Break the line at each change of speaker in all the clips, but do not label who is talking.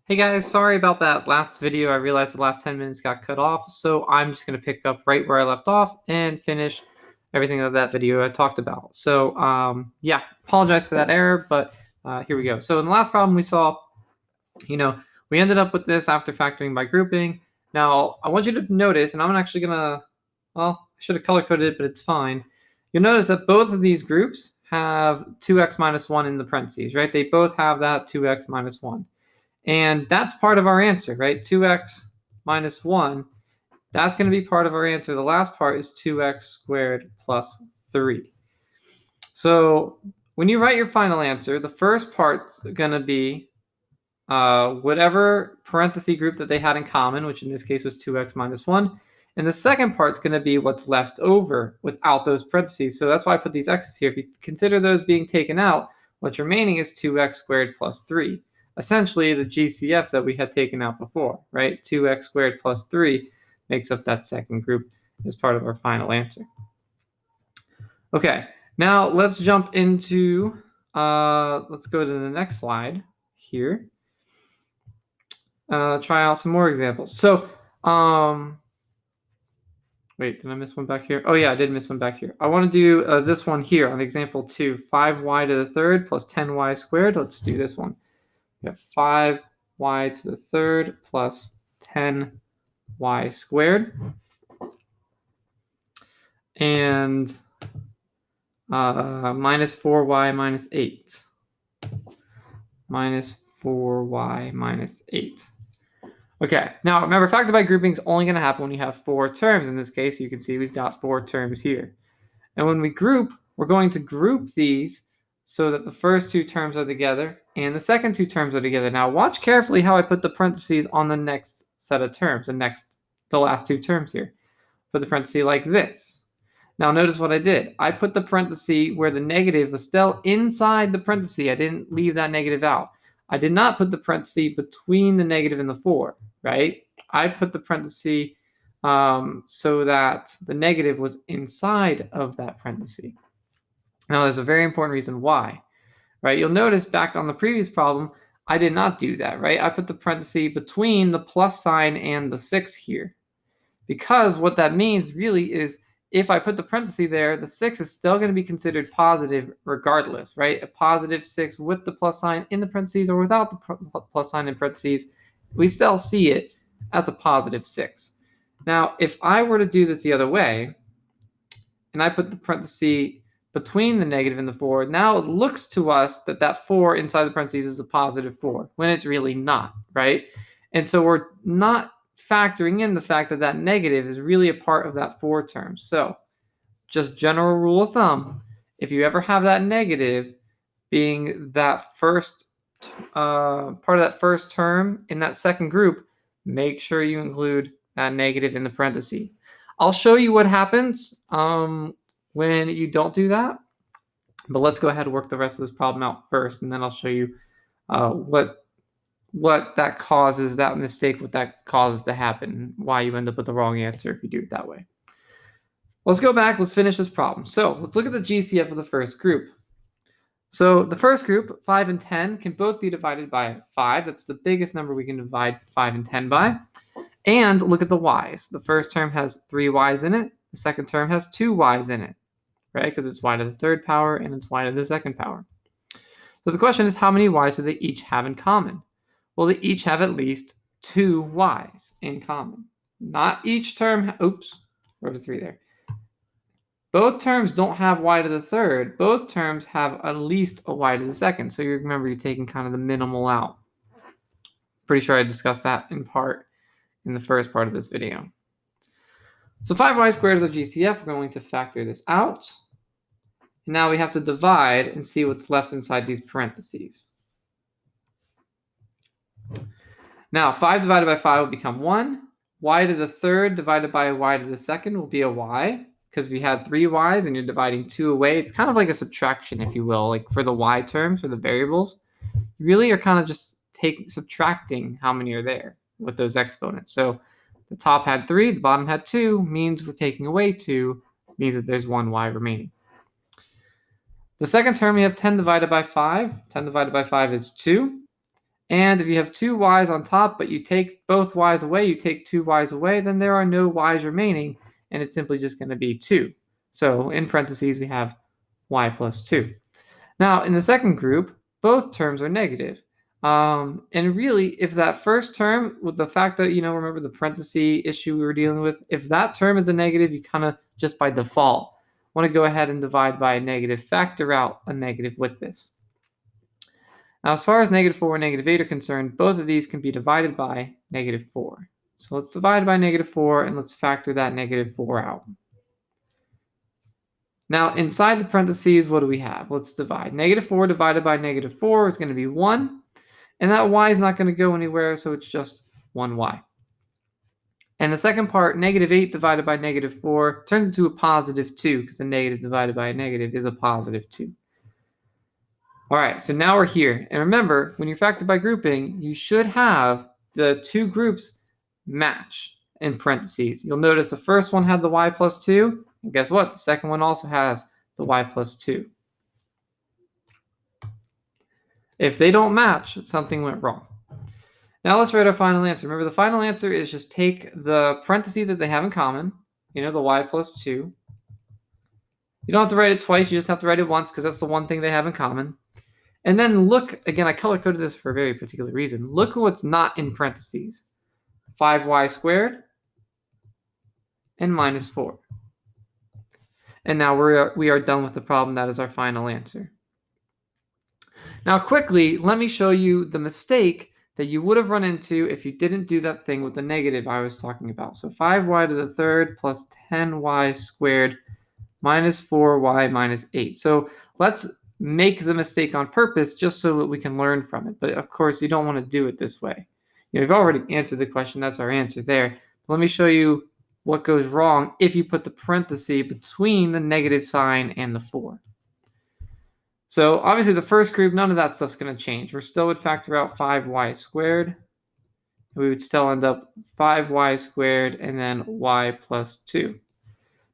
Hey guys, sorry about that last video. I realized the last 10 minutes got cut off, so I'm just going to pick up right where I left off and finish everything that video I talked about. So yeah, apologize for that error, but here we go. So in the last problem we saw, we ended up with this after factoring by grouping. Now, I want you to notice, and I'm actually going to, well, I should have color-coded it, but it's fine. You'll notice that both of these groups have 2x minus 1 in the parentheses, right? They both have that 2x minus 1. And that's part of our answer, right? 2x minus 1, that's going to be part of our answer. The last part is 2x squared plus 3. So when you write your final answer, the first part's going to be whatever parenthesis group that they had in common, which in this case was 2x minus 1. And the second part's going to be what's left over without those parentheses. So that's why I put these x's here. If you consider those being taken out, what's remaining is 2x squared plus 3. Essentially the GCFs that we had taken out before, right? 2x squared plus 3 makes up that second group as part of our final answer. Okay, now let's jump into, let's go to the next slide here. Try out some more examples. So, wait, did I miss one back here? Oh yeah, I did miss one back here. I want to do this one here on example 2, 5y to the third plus 10y squared. Let's do this one. We have 5y to the third plus 10y squared. And minus 4y minus 8. Minus 4y minus 8. Okay, now remember, factor by grouping is only going to happen when you have 4 terms. In this case, you can see we've got 4 terms here. And when we group, we're going to group these so that the first 2 terms are together and the second 2 terms are together. Now watch carefully how I put the parentheses on the next set of terms, the last 2 terms here. Put the parenthesis like this. Now notice what I did. I put the parenthesis where the negative was still inside the parenthesis. I didn't leave that negative out. I did not put the parenthesis between the negative and the 4, right? I put the parenthesis so that the negative was inside of that parenthesis. Now there's a very important reason why, right? You'll notice back on the previous problem, I did not do that, right? I put the parenthesis between the plus sign and the 6 here. Because what that means really is if I put the parenthesis there, the 6 is still going to be considered positive regardless, right? A positive 6 with the plus sign in the parentheses or without the plus sign in parentheses, we still see it as a positive 6. Now, if I were to do this the other way, and I put the parenthesis between the negative and the 4, now it looks to us that that 4 inside the parentheses is a positive 4, when it's really not, right? And so we're not factoring in the fact that that negative is really a part of that 4 term. So just general rule of thumb, if you ever have that negative being that first part of that first term in that second group, make sure you include that negative in the parentheses. I'll show you what happens when you don't do that, but let's go ahead and work the rest of this problem out first, and then I'll show you what that causes, that mistake, what that causes to happen, why you end up with the wrong answer if you do it that way. Let's go back, let's finish this problem. So let's look at the GCF of the first group. So the first group, 5 and 10, can both be divided by 5. That's the biggest number we can divide 5 and 10 by. And look at the y's. The first term has 3 y's in it. The second term has 2 y's in it, right? Because it's y to the third power and it's y to the second power. So the question is, how many y's do they each have in common? Well, they each have at least 2 y's in common. Not each term, oops, wrote a 3 there. Both terms don't have y to the third. Both terms have at least a y to the second. So you remember you're taking kind of the minimal out. Pretty sure I discussed that in part in the first part of this video. So 5y squared is our GCF. We're going to factor this out. And now we have to divide and see what's left inside these parentheses. Now 5 divided by 5 will become 1. Y to the third divided by y to the second will be a y. Because we had 3 y's and you're dividing 2 away, it's kind of like a subtraction, if you will, like for the y terms, for the variables. You really are kind of just subtracting how many are there with those exponents. So the top had 3, the bottom had 2, means we're taking away 2, means that there's 1 y remaining. The second term, we have 10 divided by 5. 10 divided by 5 is 2. And if you have two y's on top, but you take both y's away, you take two y's away, then there are no y's remaining, and it's simply just going to be 2. So in parentheses, we have y plus 2. Now, in the second group, both terms are negative. And really, if that first term, with the fact that, remember the parenthesis issue we were dealing with, if that term is a negative, you kind of just by default want to go ahead and divide by a negative, factor out a negative with this. Now, as far as -4 and -8 are concerned, both of these can be divided by -4. So let's divide by -4 and let's factor that -4 out. Now, inside the parentheses, what do we have? Let's divide. -4 divided by -4 is going to be 1. And that y is not going to go anywhere, so it's just 1y. And the second part, -8 divided by -4, turns into a positive 2, because a negative divided by a negative is a positive 2. All right, so now we're here. And remember, when you factor by grouping, you should have the two groups match in parentheses. You'll notice the first one had the y plus 2, and guess what? The second one also has the y plus 2. If they don't match, something went wrong. Now let's write our final answer. Remember, the final answer is just take the parentheses that they have in common, the y plus 2. You don't have to write it twice, you just have to write it once because that's the one thing they have in common. And then look, again, I color-coded this for a very particular reason. Look at what's not in parentheses. 5y squared and -4. And now we are done with the problem. That is our final answer. Now quickly, let me show you the mistake that you would have run into if you didn't do that thing with the negative I was talking about. So 5y to the third plus 10y squared minus 4y minus 8. So let's make the mistake on purpose just so that we can learn from it. But of course, you don't want to do it this way. You've already answered the question. That's our answer there. But let me show you what goes wrong if you put the parenthesis between the negative sign and the 4. So obviously the first group, none of that stuff's going to change. We still would factor out 5y squared. We would still end up 5y squared and then y plus 2.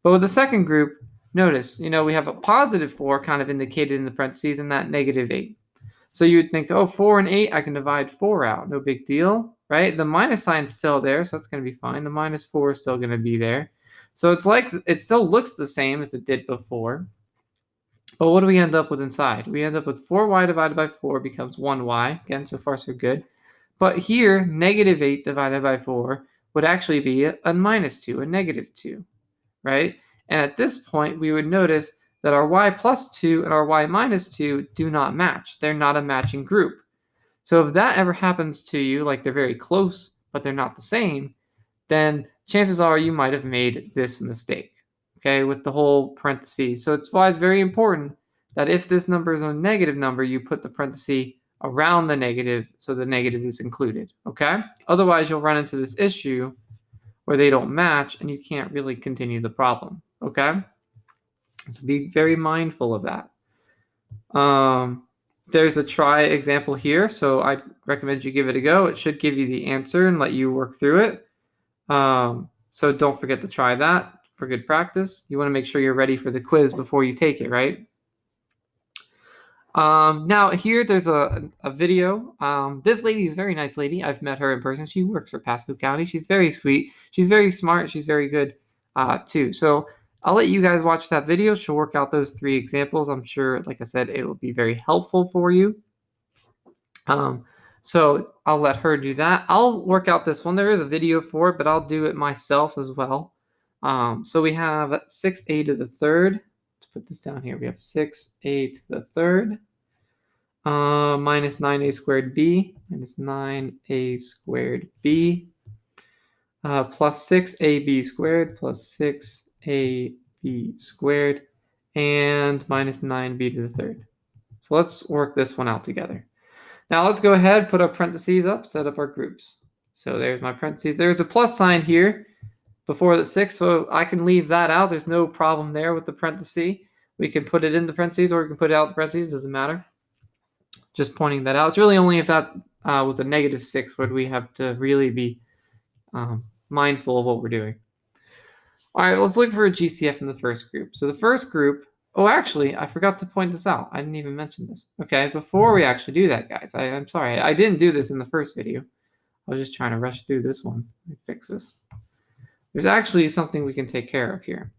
But with the second group, notice, we have a positive 4 kind of indicated in the parentheses and that -8. So you would think, 4 and 8, I can divide 4 out. No big deal, right? The minus sign's still there, so that's going to be fine. The -4 is still going to be there. So it's like it still looks the same as it did before. But what do we end up with inside? We end up with 4y divided by 4 becomes 1y. Again, so far so good. But here, -8 divided by 4 would actually be a -2, a -2, right? And at this point, we would notice that our y plus 2 and our y minus 2 do not match. They're not a matching group. So if that ever happens to you, like they're very close, but they're not the same, then chances are you might have made this mistake, okay, with the whole parentheses. So it's why it's very important that if this number is a negative number, you put the parenthesis around the negative so the negative is included, okay? Otherwise, you'll run into this issue where they don't match and you can't really continue the problem, okay? So be very mindful of that. There's a try example here, so I recommend you give it a go. It should give you the answer and let you work through it. So don't forget to try that for good practice. You want to make sure you're ready for the quiz before you take it, right? Now here there's a video. This lady is a very nice lady. I've met her in person. She works for Pasco County. She's very sweet. She's very smart. She's very good too. So I'll let you guys watch that video. She'll work out those 3 examples. I'm sure, like I said, it will be very helpful for you. So I'll let her do that. I'll work out this one. There is a video for it, but I'll do it myself as well. So we have 6a to the third. Let's put this down here. We have 6a to the third minus 9a squared b minus 9a squared b plus 6ab squared plus 6ab squared and minus 9b to the third. So let's work this one out together. Now let's go ahead, put our parentheses up, set up our groups. So there's my parentheses. There's a plus sign here before the 6, so I can leave that out. There's no problem there with the parentheses. We can put it in the parentheses or we can put it out the parentheses. Doesn't matter. Just pointing that out. It's really only if that was a -6 would we have to really be mindful of what we're doing. All right, let's look for a GCF in the first group. So the first group, Oh, actually, I forgot to point this out. I didn't even mention this. Okay, before we actually do that, guys, I'm sorry. I didn't do this in the first video. I was just trying to rush through this one. Let me fix this. There's actually something we can take care of here.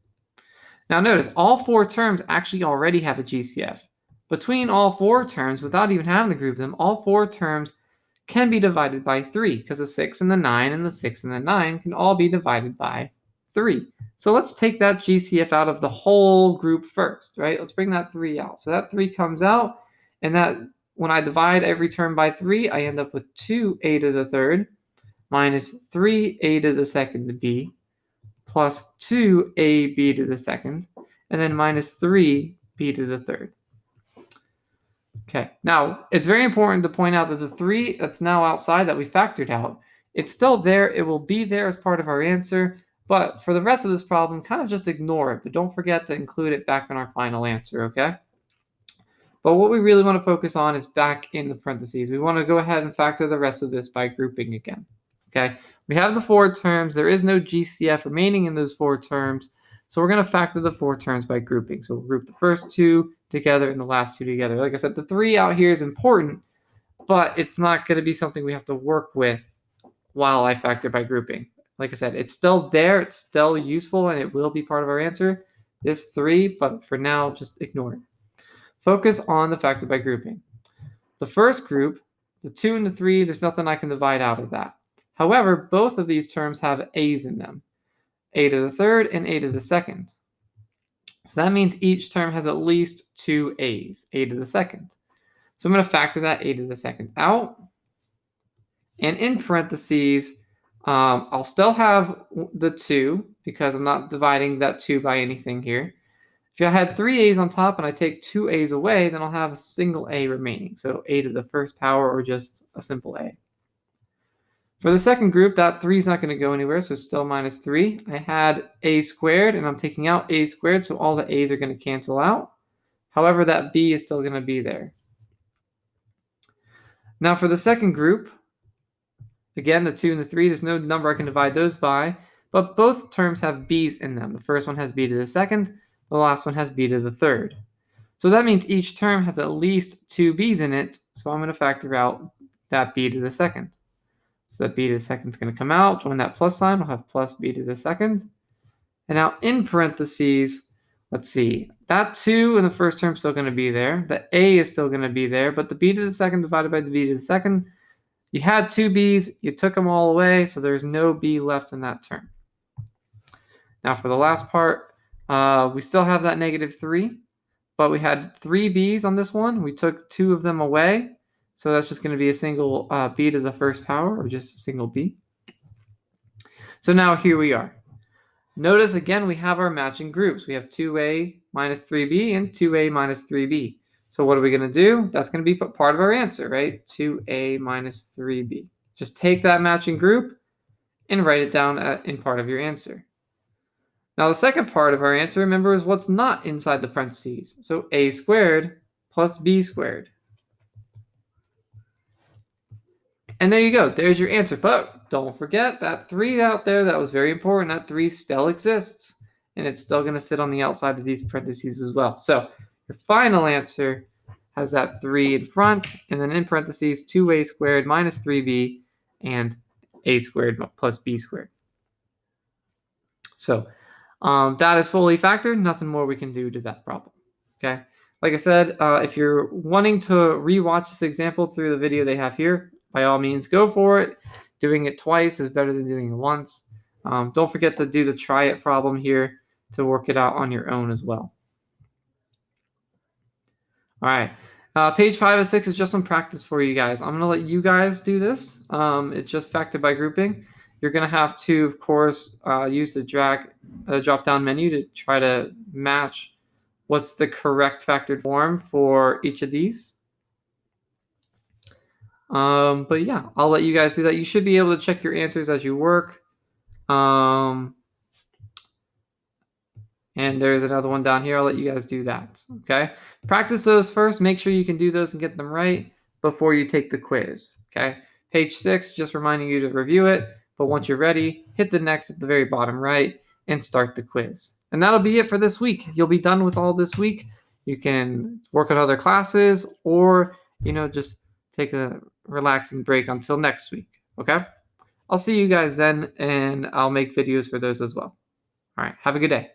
Now notice, all four terms actually already have a GCF. Between all four terms, without even having to group them, all four terms can be divided by 3, because the 6 and the 9 and the 6 and the 9 can all be divided by 3. So let's take that GCF out of the whole group first, right? Let's bring that 3 out. So that 3 comes out, and that when I divide every term by 3, I end up with 2a to the third minus 3a to the second b plus 2ab to the second, and then minus 3b to the third. Okay, now it's very important to point out that the 3 that's now outside that we factored out, it's still there. It will be there as part of our answer, but for the rest of this problem, kind of just ignore it, but don't forget to include it back in our final answer, okay? But what we really want to focus on is back in the parentheses. We want to go ahead and factor the rest of this by grouping again, okay? We have the 4 terms. There is no GCF remaining in those 4 terms, so we're going to factor the 4 terms by grouping. So we'll group the first 2 together and the last 2 together. Like I said, the 3 out here is important, but it's not going to be something we have to work with while I factor by grouping. Like I said, it's still there, it's still useful, and it will be part of our answer, this 3, but for now, just ignore it. Focus on the factor by grouping. The first group, the 2 and the 3, there's nothing I can divide out of that. However, both of these terms have a's in them, a to the third and a to the second. So that means each term has at least 2 a's, a to the second. So I'm going to factor that a to the second out. And in parentheses, I'll still have the 2 because I'm not dividing that 2 by anything here. If I had 3 a's on top and I take 2 a's away, then I'll have a single a remaining. So a to the first power, or just a simple a. For the second group, that 3 is not going to go anywhere, so it's still minus 3. I had a squared, and I'm taking out a squared, so all the a's are going to cancel out. However, that b is still going to be there. Now for the second group, again, the 2 and the 3, there's no number I can divide those by, but both terms have b's in them. The first one has b to the second, the last one has b to the third. So that means each term has at least 2 b's in it, so I'm going to factor out that b to the second. So that b to the second is going to come out. Join that plus sign, we'll have plus b to the second. And now in parentheses, let's see, that 2 in the first term is still going to be there. The a is still going to be there, but the b to the second divided by the b to the second, you had 2 b's, you took them all away, so there's no b left in that term. Now for the last part, we still have that negative 3, but we had 3 b's on this one. We took 2 of them away, so that's just going to be a single b to the first power, or just a single b. So now here we are. Notice again we have our matching groups. We have 2a minus 3b and 2a minus 3b. So what are we going to do? That's going to be part of our answer, right? 2a minus 3b. Just take that matching group and write it down in part of your answer. Now the second part of our answer, remember, is what's not inside the parentheses. So a squared plus b squared. And there you go. There's your answer. But don't forget that 3 out there, that was very important. That 3 still exists. And it's still going to sit on the outside of these parentheses as well. So your final answer has that 3 in front. And then in parentheses, 2a squared minus 3b and a squared plus b squared. So that is fully factored. Nothing more we can do to that problem. Okay. Like I said, if you're wanting to rewatch this example through the video they have here, by all means, go for it. Doing it twice is better than doing it once. Don't forget to do the try it problem here to work it out on your own as well. All right. Page 5 of 6 is just some practice for you guys. I'm going to let you guys do this. It's just factored by grouping. You're going to have to, of course, use the drop-down menu to try to match what's the correct factored form for each of these. But yeah, I'll let you guys do that. You should be able to check your answers as you work. And there's another one down here. I'll let you guys do that. Okay. Practice those first. Make sure you can do those and get them right before you take the quiz. Okay. Page 6, just reminding you to review it. But once you're ready, hit the next at the very bottom right, and start the quiz. And that'll be it for this week. You'll be done with all this week. You can work on other classes or, just take a relaxing break until next week. Okay? I'll see you guys then, and I'll make videos for those as well. All right. Have a good day.